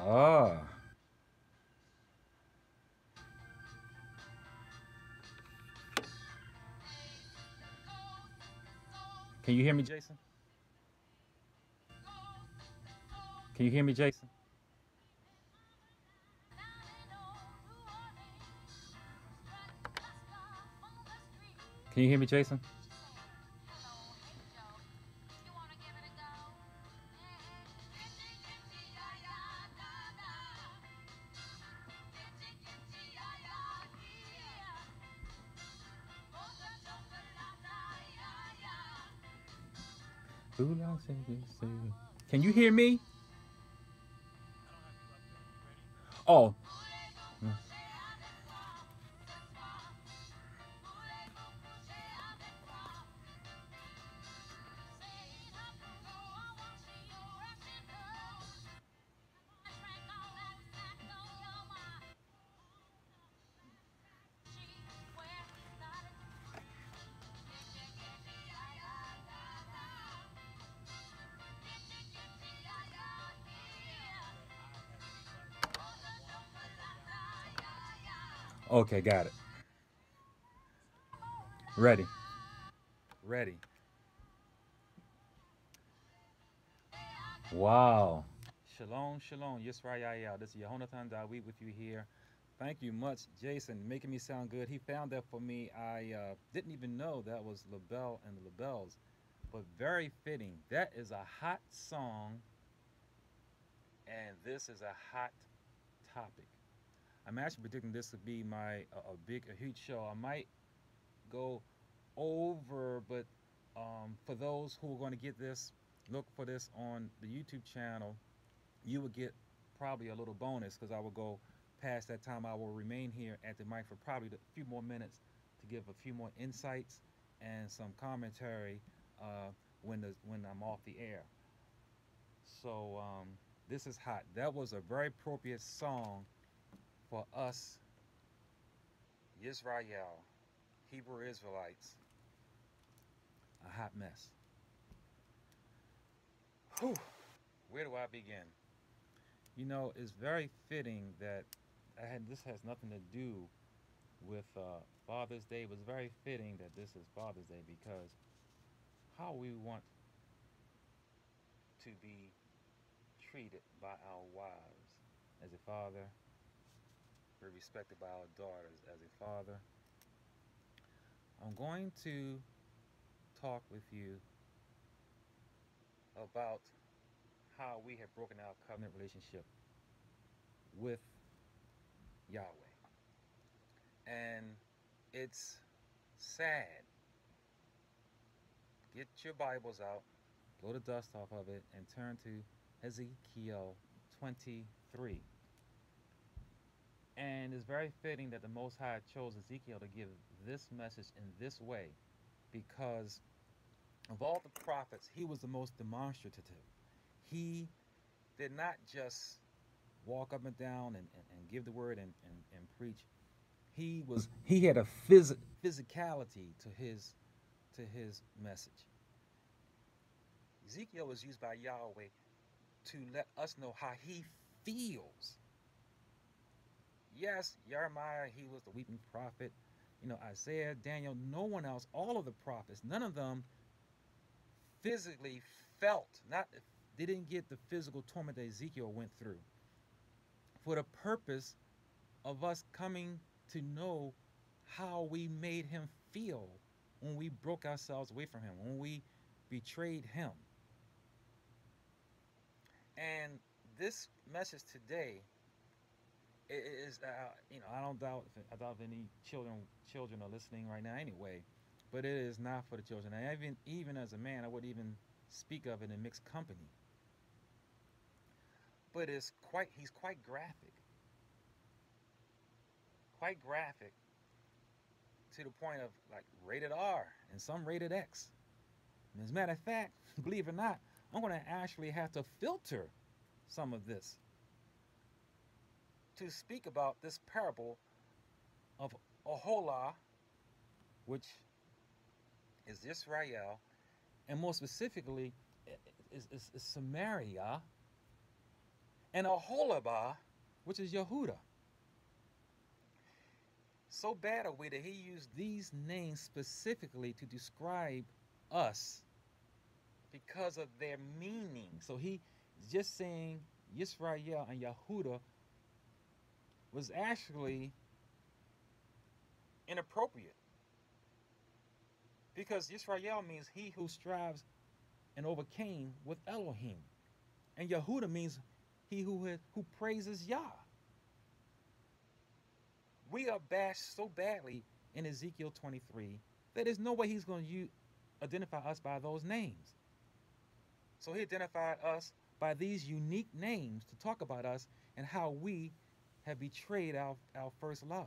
Ah. Can you hear me, Jason? Can you hear me, Jason? Can you hear me, Jason? Can you hear me? Oh. Okay, got it. Ready. Ready. Wow. Shalom, shalom. Yisrael. This is Yehonatan Dawid with you here. Thank you much, Jason, making me sound good. He found that for me. I didn't even know that was LaBelle and the LaBelles, but very fitting. That is a hot song, and this is a hot topic. I'm actually predicting this to be a huge show. I might go over, but for those who are going to get this, look for this on the YouTube channel. You will get probably a little bonus because I will go past that time. I will remain here at the mic for probably a few more minutes to give a few more insights and some commentary when I'm off the air. So this is hot. That was a very appropriate song for us, Yisrael, Hebrew Israelites. A hot mess. Whew. Where do I begin? You know, it's very fitting that this has nothing to do with Father's Day. It was very fitting that this is Father's Day because how we want to be treated by our wives as a father, we're respected by our daughters as a father. I'm going to talk with you about how we have broken our covenant relationship with Yahweh. And it's sad. Get your Bibles out, blow the dust off of it, and turn to Ezekiel 23. And it's very fitting that the Most High chose Ezekiel to give this message in this way because of all the prophets, he was the most demonstrative. He did not just walk up and down and give the word and preach. He had a physicality to his message. Ezekiel was used by Yahweh to let us know how he feels. Yes, Jeremiah, he was the weeping prophet. You know, Isaiah, Daniel, no one else, all of the prophets, none of them physically felt, not they didn't get the physical torment that Ezekiel went through. For the purpose of us coming to know how we made him feel when we broke ourselves away from him, when we betrayed him. And this message today is, you know, I doubt if any children are listening right now anyway, but it is not for the children. And even as a man, I wouldn't even speak of it in mixed company. But he's quite graphic to the point of like rated R and some rated X. And as a matter of fact, believe it or not, I'm going to actually have to filter some of this to speak about this parable of Oholah, which is Israel, and more specifically, is Samaria, and Oholabah, which is Yehuda. So bad a way that he used these names specifically to describe us because of their meaning. So he just saying Yisrael and Yehuda was actually inappropriate because Yisrael means he who strives and overcame with Elohim, and Yehuda means he who praises Yah. We are bashed so badly in Ezekiel 23 that there's no way he's going to identify us by those names. So he identified us by these unique names to talk about us and how we have betrayed our first love.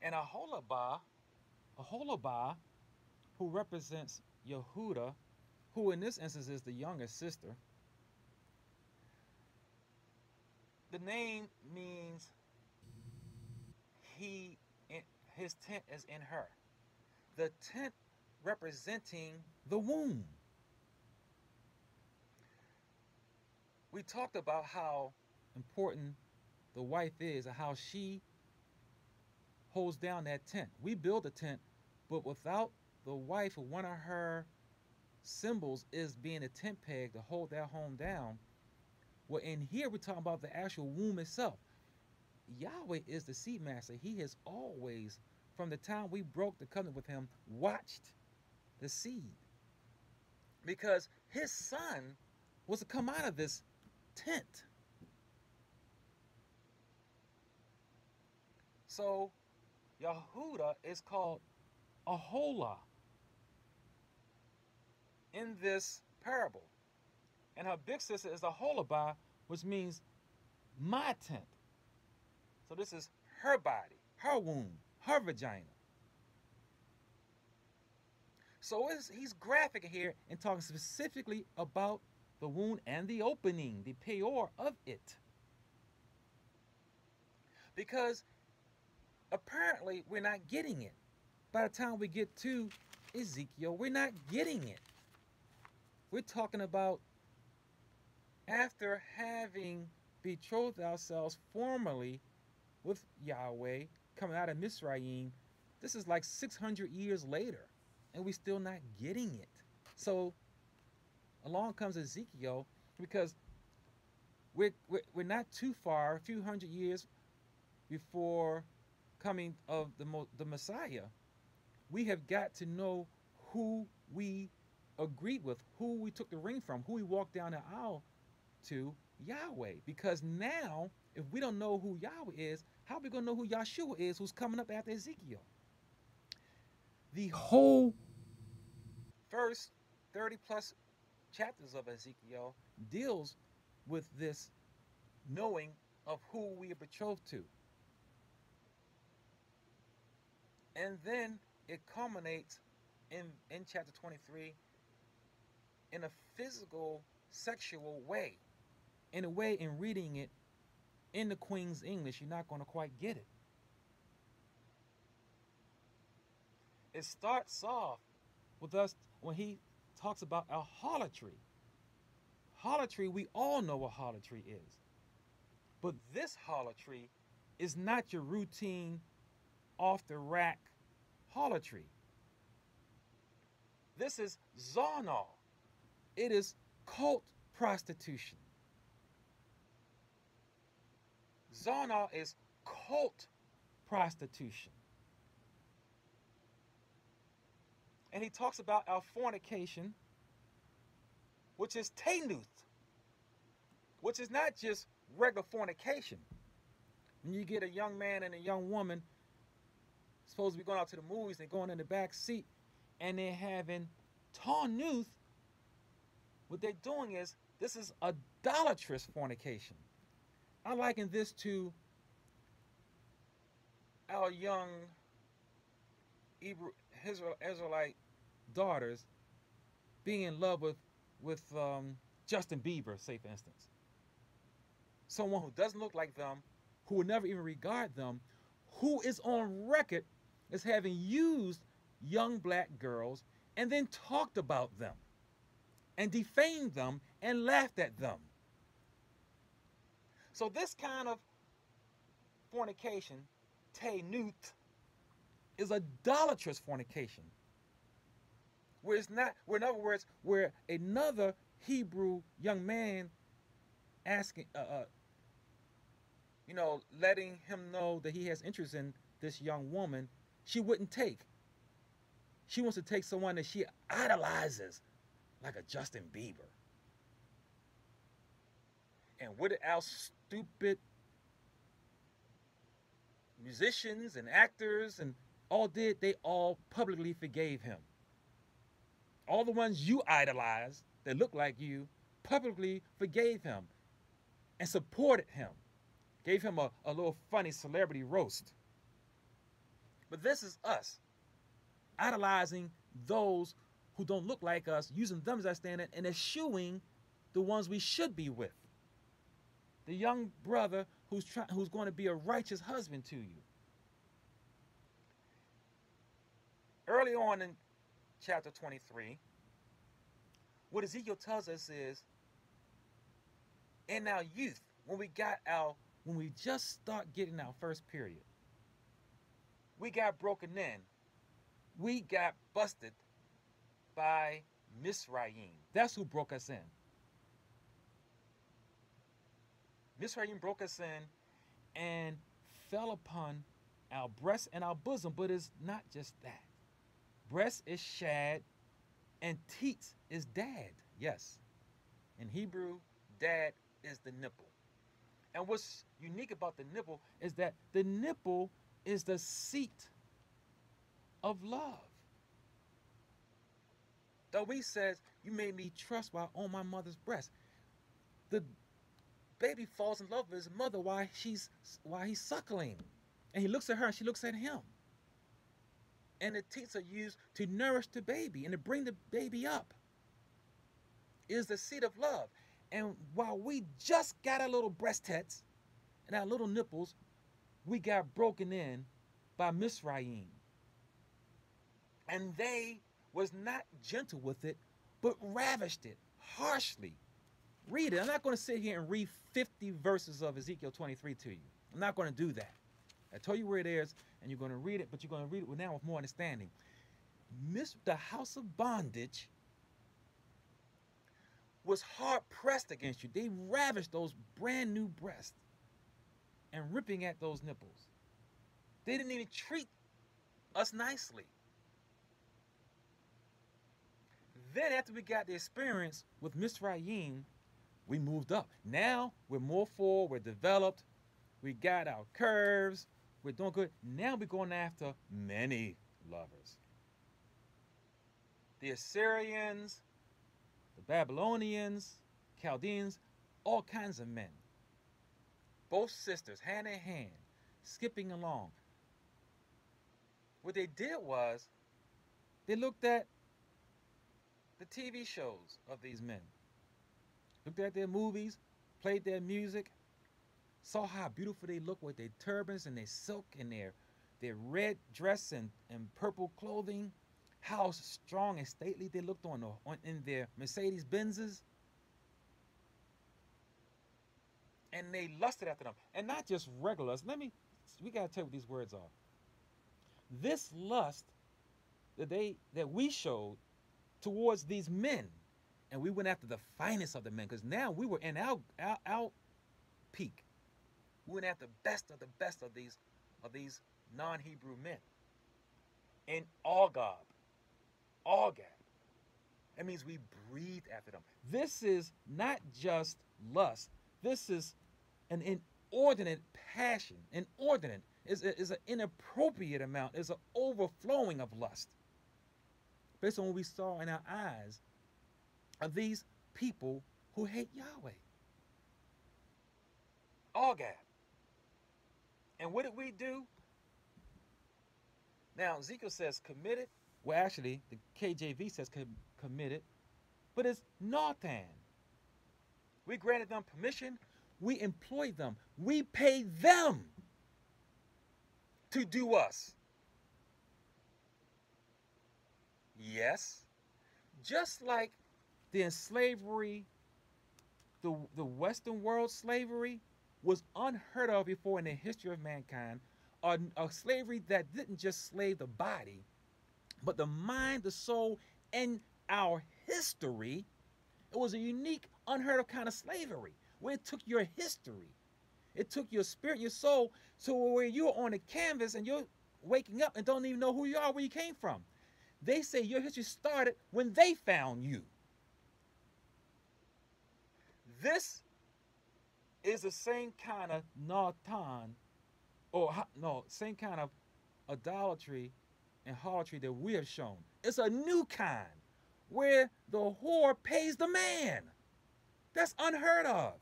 And Oholabah, who represents Yehuda, who in this instance is the younger sister, the name means his tent is in her. The tent representing the womb. We talked about how important the wife is and how she holds down that tent. We build a tent, but without the wife, one of her symbols is being a tent peg to hold that home down. Well, in here we're talking about the actual womb itself. Yahweh is the seed master. He has always, from the time we broke the covenant with him, watched the seed. Because his son was to come out of this tent. So Yehuda is called Oholah in this parable. And her big sister is Oholabah, which means my tent. So this is her body, her womb, her vagina. So he's graphic here and talking specifically about the wound and the opening, the peor of it. Because apparently we're not getting it. By the time we get to Ezekiel, we're not getting it. We're talking about after having betrothed ourselves formally with Yahweh, coming out of Mizraim, this is like 600 years later, and we're still not getting it. So along comes Ezekiel, because we're not too far, a few hundred years before coming of the Messiah. We have got to know who we agreed with, who we took the ring from, who we walked down the aisle to, Yahweh. Because now, if we don't know who Yahweh is, how are we going to know who Yahshua is, who's coming up after Ezekiel? The whole first 30 plus chapters of Ezekiel deals with this knowing of who we are betrothed to. And then it culminates in chapter 23 in a physical, sexual way. In a way, in reading it in the Queen's English, you're not going to quite get it. It starts off with us when he talks about harlotry. Harlotry, we all know what harlotry is. But this harlotry is not your routine, off-the-rack harlotry. This is zonal. It is cult prostitution. Zonal is cult prostitution. And he talks about our fornication, which is tanuth, which is not just regular fornication. When you get a young man and a young woman supposed to be going out to the movies, they're going in the back seat, and they're having tanuth, what they're doing is, this is idolatrous fornication. I liken this to our young Israelite daughters being in love with Justin Bieber, say for instance. Someone who doesn't look like them, who would never even regard them, who is on record as having used young black girls and then talked about them and defamed them and laughed at them. So this kind of fornication, tenut, is idolatrous fornication. Where it's not, where in other words, where another Hebrew young man asking, letting him know that he has interest in this young woman, she wouldn't take. She wants to take someone that she idolizes, like a Justin Bieber. And what did our stupid musicians and actors and all did? They all publicly forgave him. All the ones you idolized that look like you publicly forgave him and supported him. Gave him a little funny celebrity roast. But this is us idolizing those who don't look like us, using them as our standard, and eschewing the ones we should be with. The young brother who's going to be a righteous husband to you. Early on in chapter 23, what Ezekiel tells us is, in our youth, when we just start getting our first period, we got broken in. We got busted by Misraim. That's who broke us in. Misraim broke us in and fell upon our breast and our bosom, but it's not just that. Breast is shad and teats is dad. Yes. In Hebrew, dad is the nipple. And what's unique about the nipple is that the nipple is the seat of love. Though he says, you made me trust while on my mother's breast. The baby falls in love with his mother while he's suckling. And he looks at her and she looks at him. And the teats are used to nourish the baby and to bring the baby up. It is the seat of love. And while we just got our little breast tats and our little nipples, we got broken in by Misraim. And they was not gentle with it, but ravished it harshly. Read it. I'm not going to sit here and read 50 verses of Ezekiel 23 to you. I'm not going to do that. I told you where it is, and you're going to read it, but you're going to read it now with more understanding. The house of bondage was hard pressed against you. They ravished those brand new breasts and ripping at those nipples. They didn't even treat us nicely. Then after we got the experience with Misraim, we moved up. Now we're more full, we're developed, we got our curves, we're doing good. Now we're going after many lovers. The Assyrians, the Babylonians, Chaldeans, all kinds of men. Both sisters, hand in hand, skipping along. What they did was, they looked at the TV shows of these men, looked at their movies, played their music, saw how beautiful they look with their turbans and their silk and their red dress and purple clothing, how strong and stately they looked in their Mercedes Benzes. And they lusted after them. And not just regular lust. We got to tell you what these words are. This lust that we showed towards these men, and we went after the finest of the men, because now we were in our peak. We went after the best of these non-Hebrew men. In Agab. That means we breathed after them. This is not just lust. This is an inordinate passion. Inordinate is an inappropriate amount. Is an overflowing of lust. Based on what we saw in our eyes of these people who hate Yahweh. Agab. And what did we do? Now, Ezekiel says committed. Well, actually, the KJV says committed. But it's Nathan. We granted them permission. We employed them. We paid them to do us. Yes. Just like the slavery, the Western world slavery, was unheard of before in the history of mankind. A slavery that didn't just slave the body, but the mind, the soul, and our history. It was a unique, unheard of kind of slavery where it took your history, it took your spirit, your soul, to where you're on a canvas and you're waking up and don't even know who you are, where you came from. They say your history started when they found you. This is the same kind of Natan, or no, same kind of idolatry and harlotry that we have shown. It's a new kind where the whore pays the man. That's unheard of.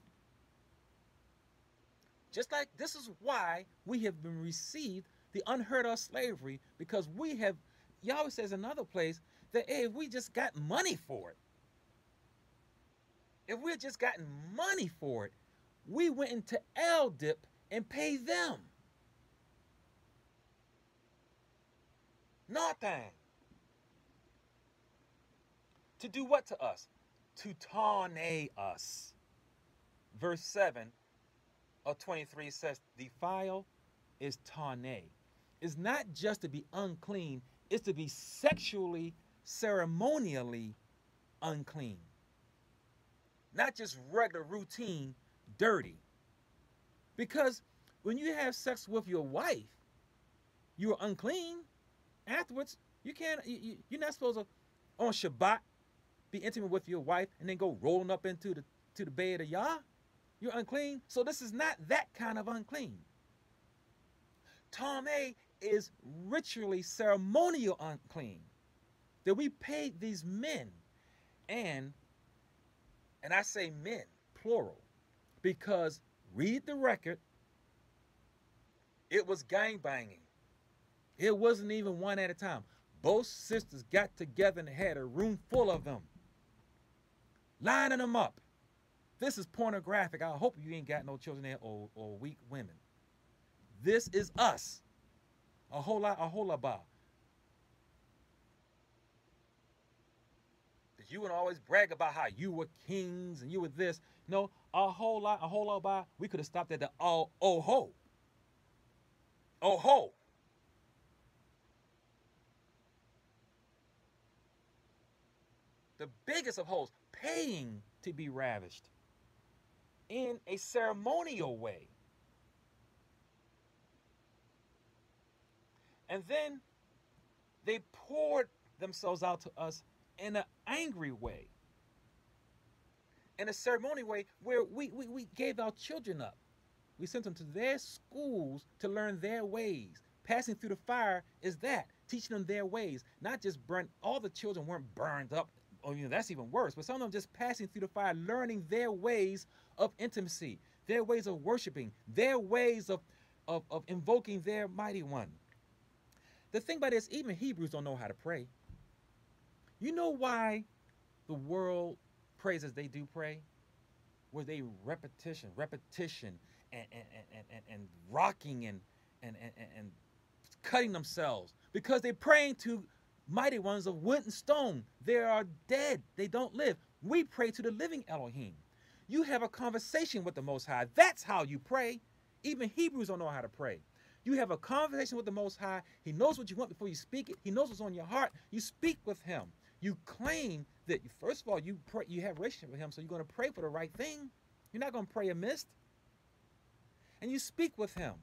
Just like this is why we have been received the unheard of slavery, because we have, Yahweh says in another place that hey, if we just got money for it, if we had just gotten money for it, we went into L-Dip and paid them. Nothing. To do what to us? To tane us. Verse 7 of 23 says, defile is tane. It's not just to be unclean, it's to be sexually, ceremonially unclean. Not just regular routine dirty. Because when you have sex with your wife, you're unclean. Afterwards, you can't, you're not supposed to, on Shabbat, be intimate with your wife and then go rolling up into the bed of Yah. You're unclean. So this is not that kind of unclean. Tame is ritually, ceremonial unclean. That we paid these men, and I say men, plural, because read the record, it was gangbanging. It wasn't even one at a time. Both sisters got together and had a room full of them, lining them up. This is pornographic. I hope you ain't got no children there or weak women. This is us. Oholah, Oholabah. You would always brag about how you were kings and you were this. No, Oholah, Oholabah. We could have stopped at the Oho. Oho. The biggest of hoes, paying to be ravished in a ceremonial way. And then they poured themselves out to us in an angry way, in a ceremonial way where we gave our children up. We sent them to their schools to learn their ways. Passing through the fire is that, teaching them their ways, not just burnt. All the children weren't burned up, or that's even worse, but some of them just passing through the fire, learning their ways of intimacy, their ways of worshiping, their ways of invoking their mighty one. The thing about this, even Hebrews don't know how to pray. You know why the world prays as they do pray? Where they repetition, and rocking and cutting themselves, because they're praying to mighty ones of wood and stone. They are dead. They don't live. We pray to the living Elohim. You have a conversation with the Most High. That's how you pray. Even Hebrews don't know how to pray. You have a conversation with the Most High. He knows what you want before you speak it. He knows what's on your heart. You speak with him. You claim that, first of all, you pray, you have a relationship with him, so you're going to pray for the right thing. You're not going to pray amiss. And you speak with him.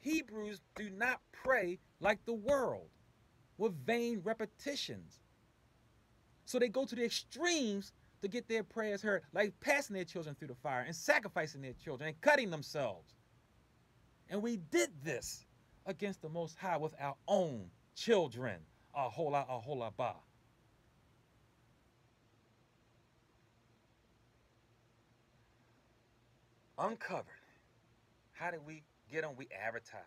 Hebrews do not pray like the world, with vain repetitions. So they go to the extremes to get their prayers heard, like passing their children through the fire and sacrificing their children and cutting themselves. And we did this against the Most High with our own children. Oholah, Oholabah. Uncovered. How did we get them? We advertised.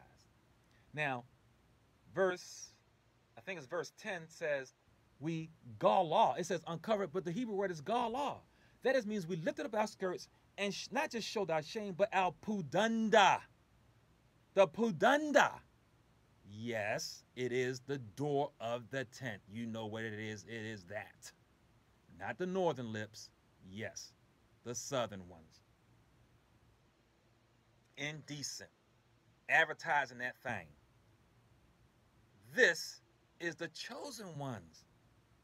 Now, I think it's verse 10 says, we galah. It says uncovered, but the Hebrew word is galah. That is, means we lifted up our skirts and not just showed our shame, but our pudanda. The pudanda. Yes, it is the door of the tent. You know what it is. It is that. Not the northern lips. Yes, the southern ones. indecent, advertising that thing. This is the chosen ones.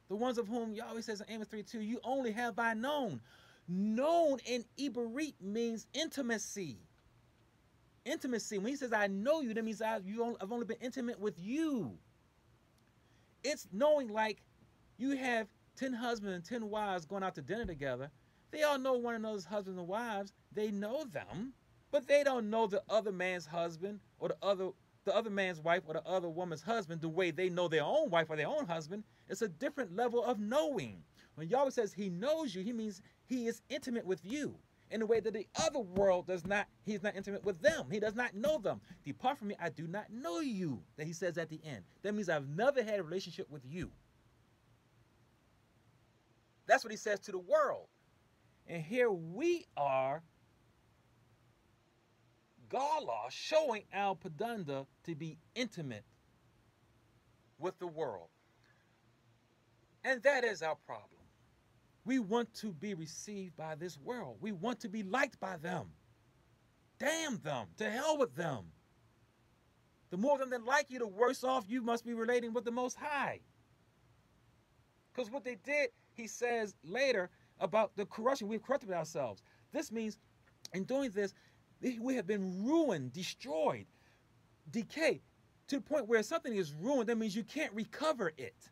The ones of whom Yahweh says in Amos 3:2, you only have I known. Known in Ibarit means intimacy. Intimacy. When he says I know you, that means I've only been intimate with you. It's knowing like you have 10 husbands and 10 wives going out to dinner together. They all know one another's husbands and wives. They know them, but they don't know the other man's husband or the other man's wife or the other woman's husband the way they know their own wife or their own husband. It's a different level of knowing. When Yahweh says he knows you, he means he is intimate with you in a way that the other world does not. He's not intimate with them. He does not know them. Depart from me, I do not know you, that he says at the end. That means I've never had a relationship with you. That's what he says to the world. And here we are, Gala, showing Al Padunda to be intimate with the world. And that is our problem. We want to be received by this world. We want to be liked by them. Damn them. To hell with them. The more of them that like you, the worse off you must be relating with the Most High. Because what they did, he says later about the corruption, we've corrupted ourselves. This means in doing this, we have been ruined, destroyed, decayed, to the point where something is ruined, that means you can't recover it.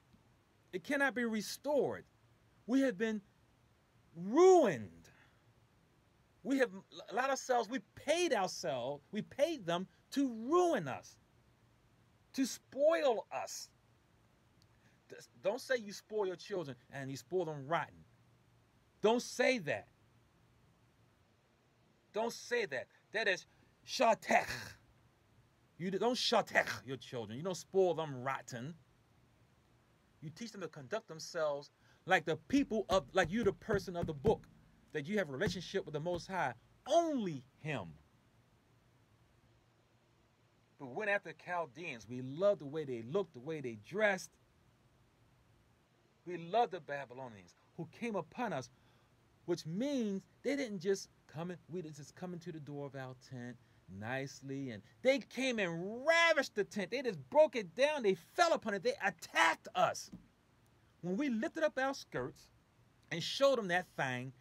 It cannot be restored. We have been ruined. We have allowed ourselves, we paid them to ruin us, to spoil us. Don't say you spoil your children and you spoil them rotten. Don't say that. Don't say that. That is shatech. You don't shatech your children. You don't spoil them rotten. You teach them to conduct themselves like the people of, like you, the person of the book, that you have a relationship with the Most High, only Him. But we went after Chaldeans. We loved the way they looked, the way they dressed. We loved the Babylonians who came upon us, which means they didn't just come in, we didn't just come into the door of our tent nicely, and they came and ravished the tent. They just broke it down. They fell upon it. They attacked us. When we lifted up our skirts and showed them that thing,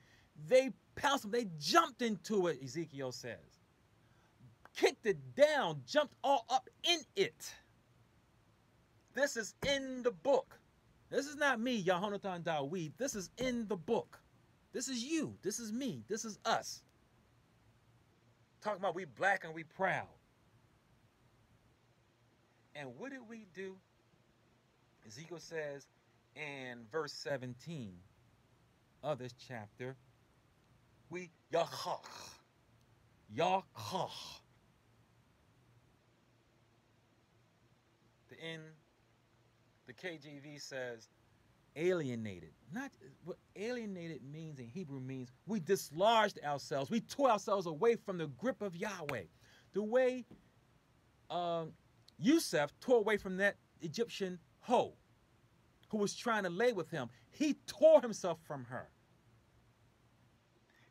they pounced them. They jumped into it, Ezekiel says. Kicked it down, jumped all up in it. This is in the book. This is not me, Yahonathan Dawid. This is in the book. This is you. This is me. This is us. Talking about we black and we proud. And what did we do? Ezekiel says in verse 17 of this chapter, we Yachach. The KJV says alienated. Not what alienated means in Hebrew means we dislodged ourselves. We tore ourselves away from the grip of Yahweh. The way Yusuf tore away from that Egyptian hoe who was trying to lay with him. He tore himself from her.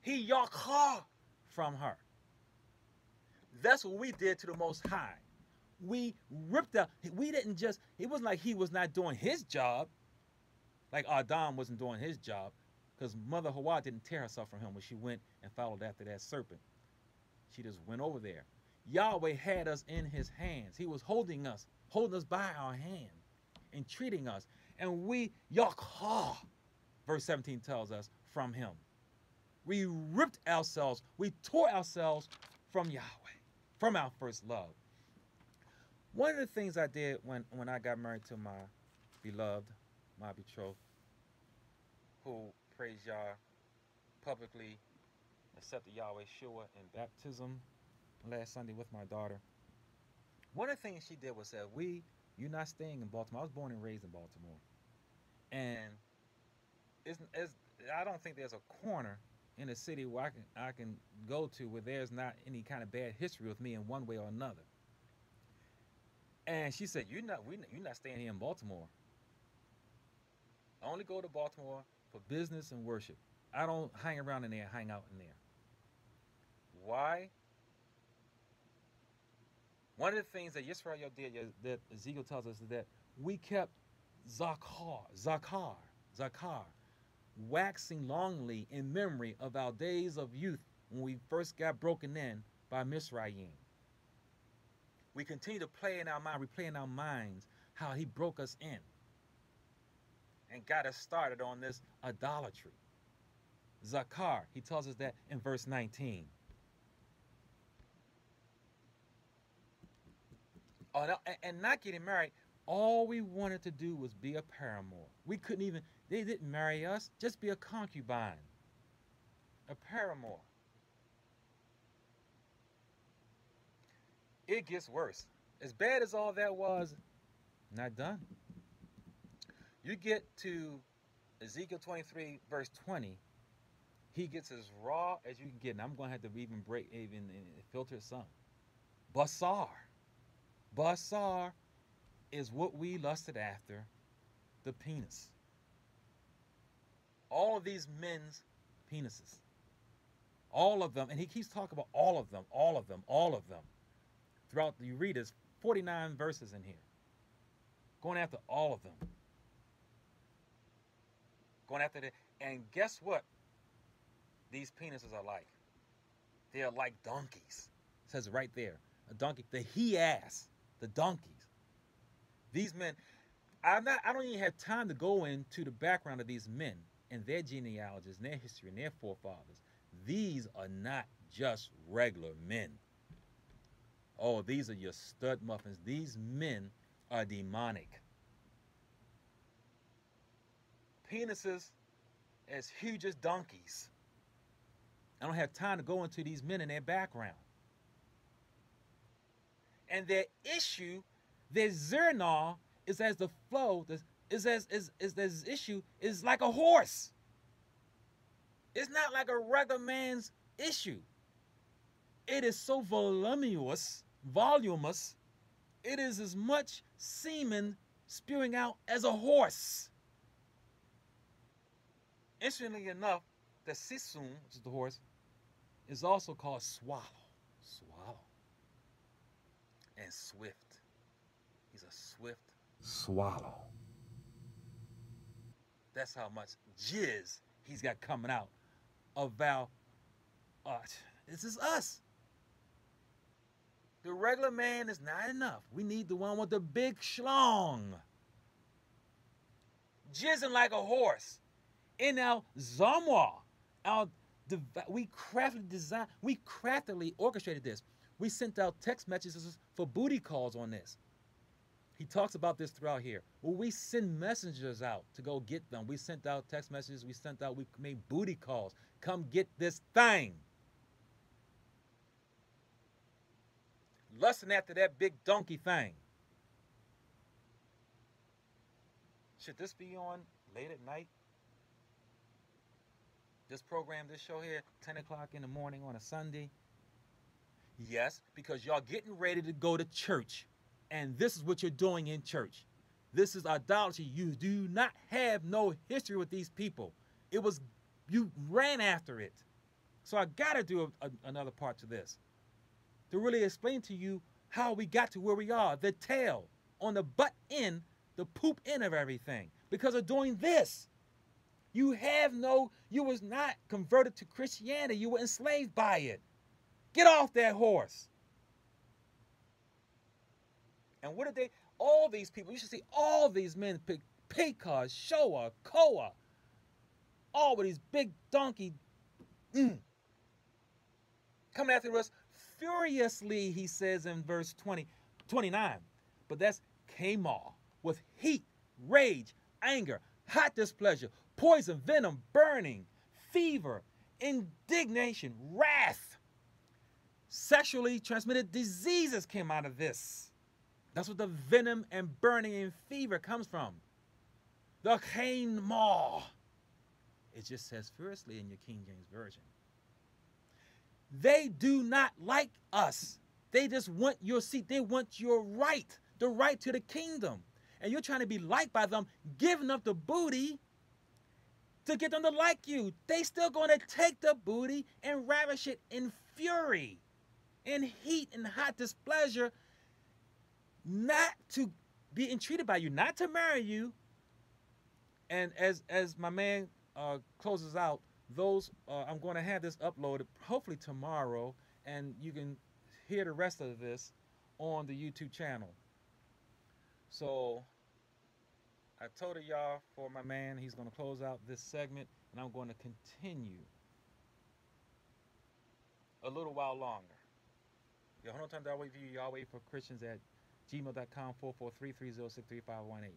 He yakha from her. That's what we did to the Most High. We ripped out. We didn't just, it wasn't like he was not doing his job, like Adam wasn't doing his job, because Mother Hawa didn't tear herself from him when she went and followed after that serpent. She just went over there. Yahweh had us in his hands. He was holding us by our hand, entreating us. And we, yakha, verse 17 tells us, from him. We ripped ourselves, we tore ourselves from Yahweh, from our first love. One of the things I did when I got married to my beloved, my betrothed, who, praise Yah, publicly accepted Yahweh Shua in baptism last Sunday with my daughter. One of the things she did was say, you're not staying in Baltimore. I was born and raised in Baltimore. And I don't think there's a corner in a city where I can go to where there's not any kind of bad history with me in one way or another. And she said, you're not staying here in Baltimore. I only go to Baltimore for business and worship. I don't hang around in there, hang out in there. Why? One of the things that Yisrael did, that Ezekiel tells us, is that we kept Zakar, waxing longly in memory of our days of youth when we first got broken in by Misraim. We continue to play in our mind, replay in our minds how he broke us in and got us started on this idolatry. Zakar, he tells us that in verse 19. Oh, no, and not getting married, all we wanted to do was be a paramour. We couldn't even, they didn't marry us, just be a concubine, a paramour. It gets worse. As bad as all that was, not done. You get to Ezekiel 23, verse 20, he gets as raw as you can get. And I'm going to have to even filter some. Basar. Basar is what we lusted after, the penis. All of these men's penises. All of them. And he keeps talking about all of them, all of them, all of them. Throughout, you read, there's 49 verses in here. Going after all of them. Going after that. And guess what these penises are like? They are like donkeys. It says right there. A donkey. The he-ass. The donkeys. These men, I don't even have time to go into the background of these men and their genealogies and their history and their forefathers. These are not just regular men. Oh, these are your stud muffins. These men are demonic. Penises as huge as donkeys. I don't have time to go into these men and their background. And their issue, their zernah, is as the flow, this issue is like a horse. It's not like a regular man's issue. It is so voluminous, it is as much semen spewing out as a horse. Interestingly enough, the sisum, which is the horse, is also called swallow. Swallow. And swift. He's a swift swallow. That's how much jizz he's got coming out of our, this is us. The regular man is not enough. We need the one with the big schlong. Jizzing like a horse. In our zamwa, we craftily orchestrated this. We sent out text messages for booty calls on this. He talks about this throughout here. Well, we send messengers out to go get them. We sent out text messages. We made booty calls. Come get this thing. Lusting after that big donkey thing. Should this be on late at night? This program, this show here, 10 o'clock in the morning on a Sunday? Yes, because y'all getting ready to go to church. And this is what you're doing in church. This is idolatry. You do not have no history with these people. You ran after it. So I got to do another part to this. To really explain to you how we got to where we are. The tail on the butt end, the poop end of everything. Because of doing this. You was not converted to Christianity. You were enslaved by it. Get off that horse. And what did they, all these people, you should see all these men, Pekah, Shoah, Koah, all with these big donkey, coming after us furiously, he says in verse 29. But that's Kamar, with heat, rage, anger, hot displeasure, poison, venom, burning, fever, indignation, wrath. Sexually transmitted diseases came out of this. That's what the venom and burning and fever comes from. The Kamar. It just says furiously in your King James Version. They do not like us. They just want your seat. They want your right, the right to the kingdom. And you're trying to be liked by them, giving up the booty to get them to like you. They still going to take the booty and ravish it in fury, in heat and hot displeasure, not to be entreated by you, not to marry you. And as my man closes out, those I'm going to have this uploaded hopefully tomorrow, and you can hear the rest of this on the YouTube channel. So I told y'all for my man, he's going to close out this segment, and I'm going to continue a little while longer. Your whole time that I wait for you, y'all wait for Christians at gmail.com 443-306-3518.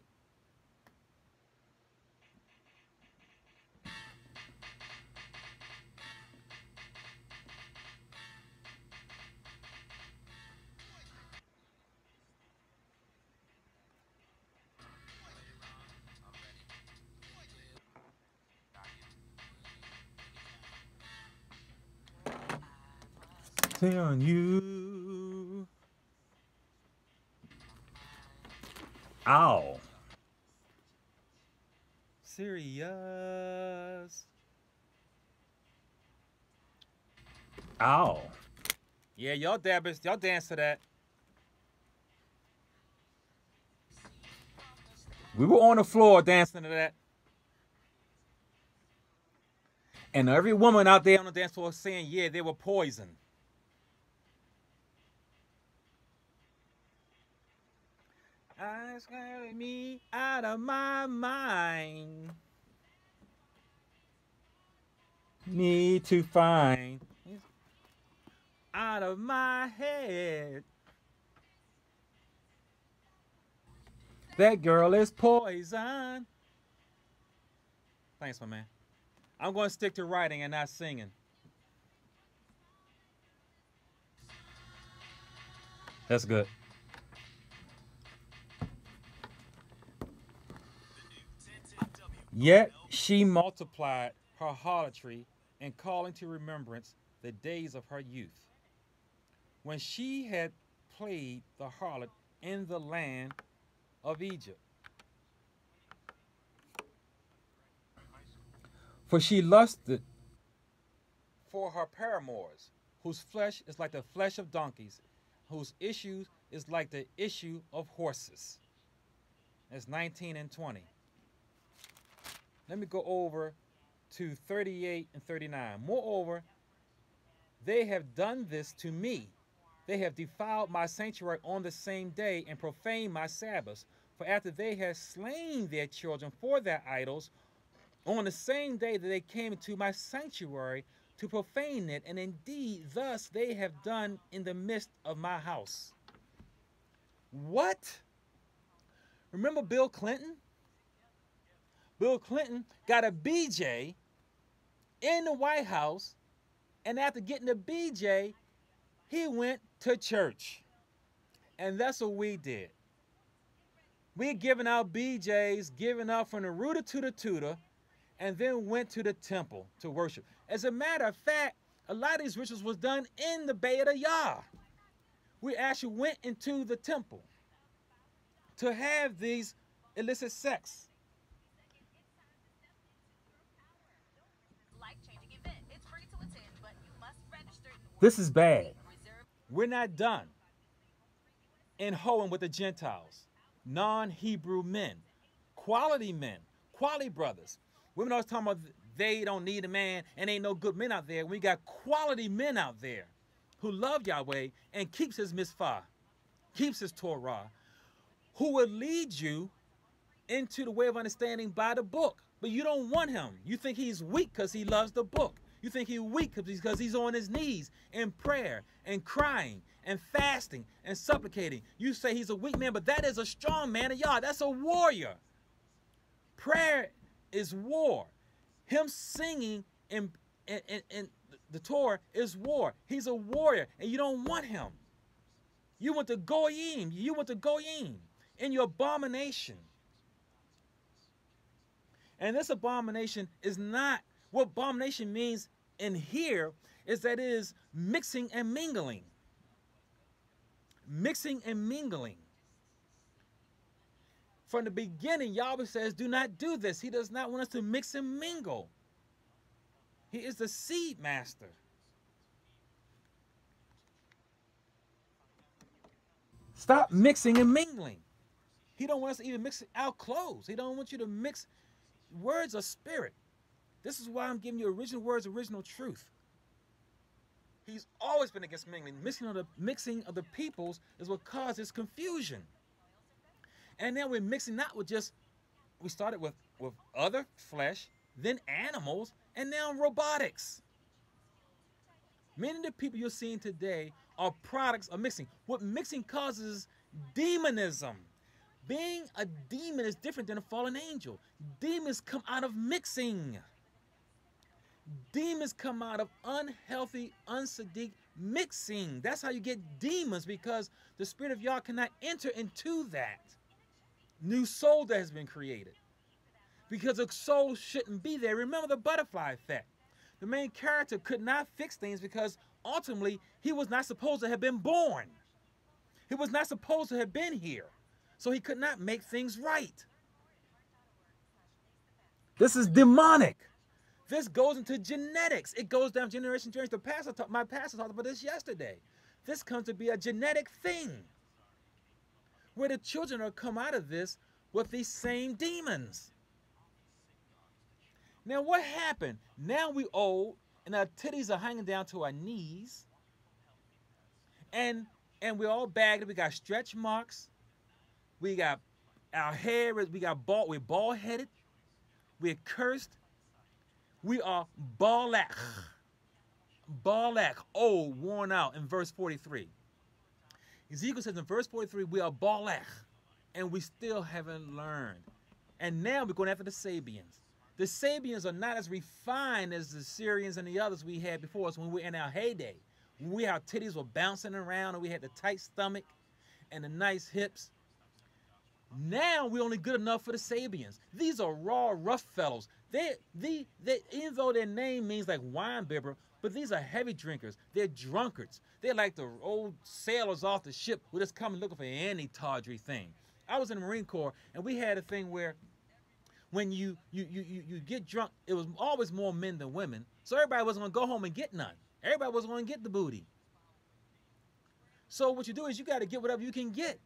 Telling you. Ow. Serious. Ow. Yeah, y'all dabbers, y'all dance to that. We were on the floor dancing to that. And every woman out there on the dance floor saying, yeah, they were poison. I scared me out of my mind. Need to find out of my head. That girl is poison. Thanks, my man. I'm going to stick to writing and not singing. That's good. Yet she multiplied her harlotry and calling to remembrance the days of her youth, when she had played the harlot in the land of Egypt. For she lusted for her paramours, whose flesh is like the flesh of donkeys, whose issue is like the issue of horses. That's 19 and 20. Let me go over to 38 and 39. Moreover, they have done this to me. They have defiled my sanctuary on the same day and profaned my Sabbaths. For after they had slain their children for their idols, on the same day that they came into my sanctuary to profane it, and indeed thus they have done in the midst of my house. What? Remember Bill Clinton? Bill Clinton got a BJ in the White House, and after getting the BJ, he went to church. And that's what we did. We giving out BJs, giving out from the rooter to the tutor, and then went to the temple to worship. As a matter of fact, a lot of these rituals was done in the Bay of Yah. We actually went into the temple to have these illicit sex. This is bad. We're not done in hoeing with the Gentiles, non-Hebrew men, quality brothers. Women always talking about they don't need a man and ain't no good men out there. We got quality men out there who love Yahweh and keeps his mitzvah, keeps his Torah, who will lead you into the way of understanding by the book. But you don't want him. You think he's weak because he loves the book. You think he's weak because he's on his knees in prayer and crying and fasting and supplicating. You say he's a weak man, but that is a strong man of Yah. That's a warrior. Prayer is war. Him singing in the Torah is war. He's a warrior, and you don't want him. You want the goyim. You want the goyim in your abomination. And this abomination is not what abomination means in here, is that it is mixing and mingling. Mixing and mingling. From the beginning, Yahweh says, do not do this. He does not want us to mix and mingle. He is the seed master. Stop mixing and mingling. He don't want us to even mix our clothes. He don't want you to mix words of spirit. This is why I'm giving you original words, original truth. He's always been against mingling. Mixing of the peoples is what causes confusion. And now we're mixing not with just, we started with other flesh, then animals, and now robotics. Many of the people you're seeing today are products of mixing. What mixing causes demonism. Being a demon is different than a fallen angel. Demons come out of mixing. Demons come out of unhealthy, unsadiq mixing. That's how you get demons, because the Spirit of Yah cannot enter into that new soul that has been created. Because a soul shouldn't be there. Remember the butterfly effect. The main character could not fix things because ultimately he was not supposed to have been born. He was not supposed to have been here. So he could not make things right. This is demonic. This goes into genetics. It goes down generation to generation. My pastor talked about this yesterday. This comes to be a genetic thing, where the children are come out of this with these same demons. Now what happened? Now we old and our titties are hanging down to our knees, and we're all bagged. We got stretch marks. We got our hair. We're bald headed. We're cursed. We are balak, old, worn out, in verse 43. Ezekiel says in verse 43, we are balak, and we still haven't learned. And now we're going after the Sabians. The Sabians are not as refined as the Syrians and the others we had before us when we were in our heyday. When our titties were bouncing around and we had the tight stomach and the nice hips. Now we're only good enough for the Sabians. These are raw, rough fellows. Even though their name means like wine bibber, but these are heavy drinkers. They're drunkards. They're like the old sailors off the ship who just come looking for any tawdry thing. I was in the Marine Corps, and we had a thing where when you get drunk, it was always more men than women. So everybody wasn't going to go home and get none. Everybody wasn't going to get the booty. So what you do is you got to get whatever you can get.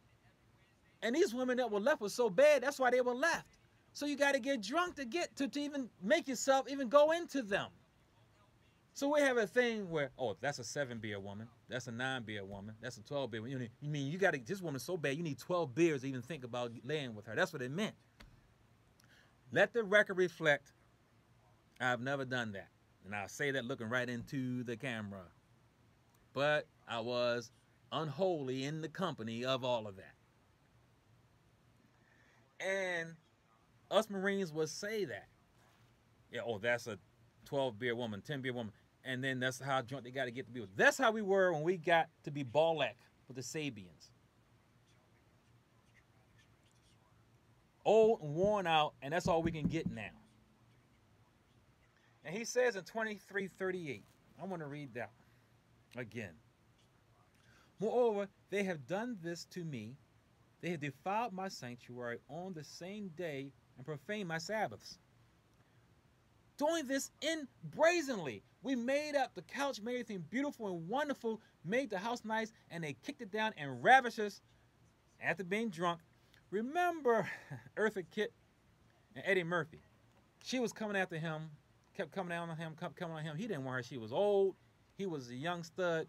And these women that were left were so bad, that's why they were left. So you got to get drunk to even make yourself even go into them. So we have a thing where, oh, that's a 7-beer woman. That's a 9-beer woman. That's a 12-beer woman. You mean you got to, this woman's so bad, you need 12 beers to even think about laying with her. That's what it meant. Let the record reflect, I've never done that. And I'll say that looking right into the camera. But I was unholy in the company of all of that. And us Marines would say that. Yeah, oh, that's a 12-beer woman, 10-beer woman. And then that's how drunk they got to get to be with. That's how we were when we got to be Balak with the Sabians. Old and worn out, and that's all we can get now. And he says in 23:38, I want to read that again. Moreover, they have done this to me. They have defiled my sanctuary on the same day and profaned my Sabbaths. Doing this brazenly. We made up the couch, made everything beautiful and wonderful, made the house nice, and they kicked it down and ravished us after being drunk. Remember Eartha Kitt and Eddie Murphy? She was coming after him, kept coming on him, coming on him. He didn't want her. She was old. He was a young stud.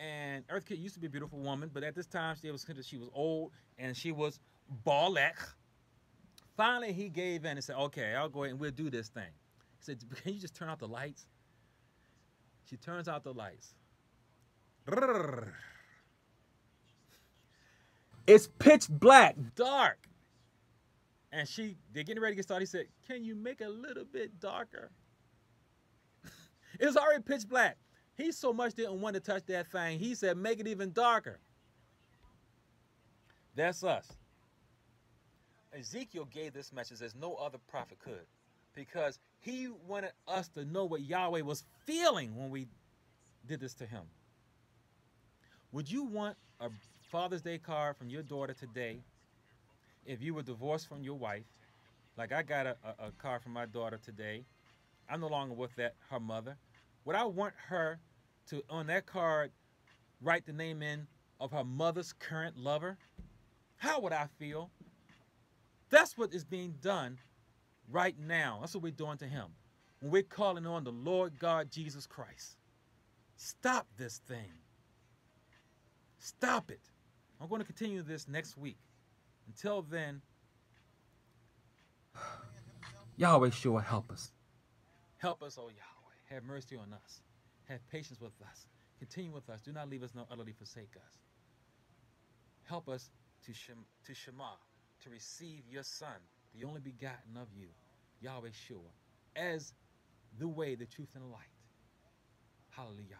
And Eartha Kitt used to be a beautiful woman, but at this time she was old and she was Balak. Finally, he gave in and said, okay, I'll go ahead and we'll do this thing. He said, can you just turn out the lights? She turns out the lights. It's pitch black, dark. And they're getting ready to get started. He said, can you make it a little bit darker? It was already pitch black. He so much didn't want to touch that thing. He said, make it even darker. That's us. Ezekiel gave this message as no other prophet could, because he wanted us to know what Yahweh was feeling when we did this to him. Would you want a Father's Day card from your daughter today if you were divorced from your wife? Like I got a card from my daughter today. I'm no longer with her mother. Would I want her to, on that card, write the name in of her mother's current lover, how would I feel? That's what is being done right now. That's what we're doing to him. When we're calling on the Lord God Jesus Christ. Stop this thing. Stop it. I'm going to continue this next week. Until then, Yahweh sure help us. Help us, oh Yahweh. Have mercy on us. Have patience with us. Continue with us. Do not leave us nor utterly forsake us. Help us to Shema, to receive your Son, the only begotten of you, Yahweh Shua, as the way, the truth, and the light. Hallelujah.